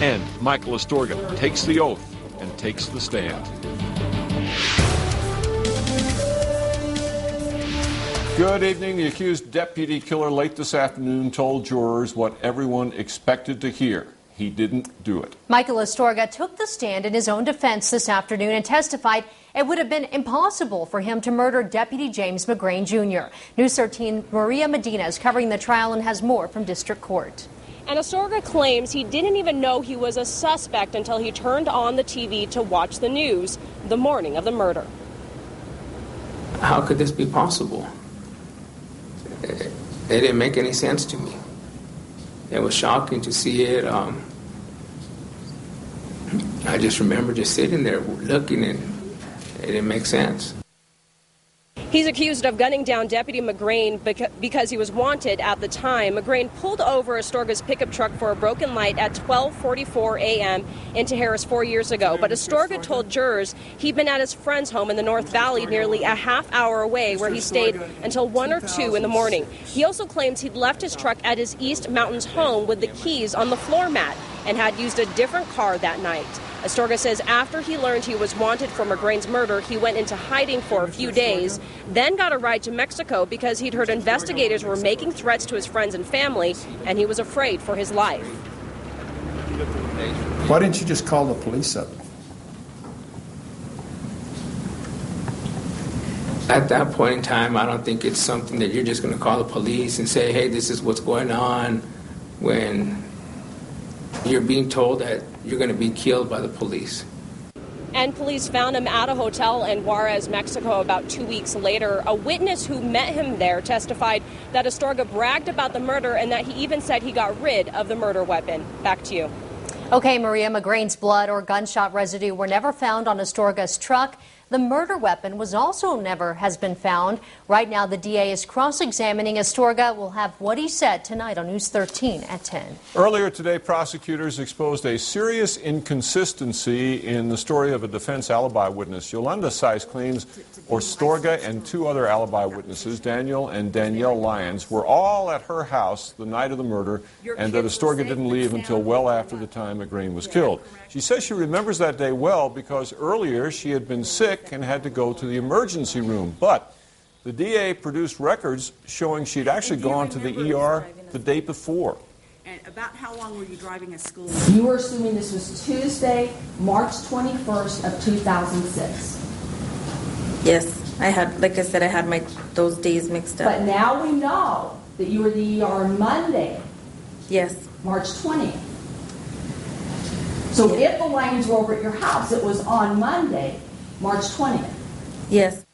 And Michael Astorga takes the oath and takes the stand. Good evening. The accused deputy killer late this afternoon told jurors what everyone expected to hear. He didn't do it. Michael Astorga took the stand in his own defense this afternoon and testified it would have been impossible for him to murder Deputy James McGrain Jr. News 13 Maria Medina is covering the trial and has more from District Court. And Astorga claims he didn't even know he was a suspect until he turned on the TV to watch the news the morning of the murder. How could this be possible? It didn't make any sense to me. It was shocking to see it. I just remember just sitting there looking, and it didn't make sense. He's accused of gunning down Deputy McGrain because he was wanted at the time. McGrain pulled over Astorga's pickup truck for a broken light at 12:44 a.m. into Harris 4 years ago. But Astorga told jurors he'd been at his friend's home in the North Valley nearly a half hour away, where he stayed until 1 or 2 in the morning. He also claims he'd left his truck at his East Mountains home with the keys on the floor mat and had used a different car that night. Astorga says after he learned he was wanted for McGrain's murder, he went into hiding for a few days, then got a ride to Mexico because he'd heard investigators were making threats to his friends and family, and he was afraid for his life. Why didn't you just call the police up? At that point in time, I don't think it's something that you're just going to call the police and say, hey, this is what's going on, when you're being told that you're going to be killed by the police. And police found him at a hotel in Juarez, Mexico about 2 weeks later. A witness who met him there testified that Astorga bragged about the murder and that he even said he got rid of the murder weapon. Back to you. Okay, Maria, McGrain's blood or gunshot residue were never found on Astorga's truck. The murder weapon has been found. Right now, the DA is cross-examining Astorga. We'll have what he said tonight on News 13 at 10. Earlier today, prosecutors exposed a serious inconsistency in the story of a defense alibi witness. Yolanda Seiss claims Astorga and 2 other alibi witnesses, Daniel and Danielle Lyons, were all at her house the night of the murder, and that Astorga didn't leave until well after the time McGrain was killed. She says she remembers that day well because earlier she had been sick and had to go to the emergency room. But the DA produced records showing she'd actually gone to the ER the day before. And about how long were you driving a school? You were assuming this was Tuesday, March 21st of 2006. Yes, I had, like I said, I had those days mixed up. But now we know that you were at the ER on Monday. Yes. March 20th. So if the Lyons were over at your house, it was on Monday, March 20th. Yes.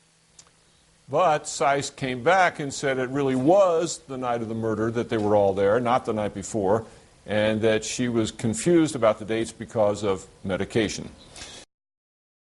But Seiss came back and said it really was the night of the murder, that they were all there, not the night before, and that she was confused about the dates because of medication.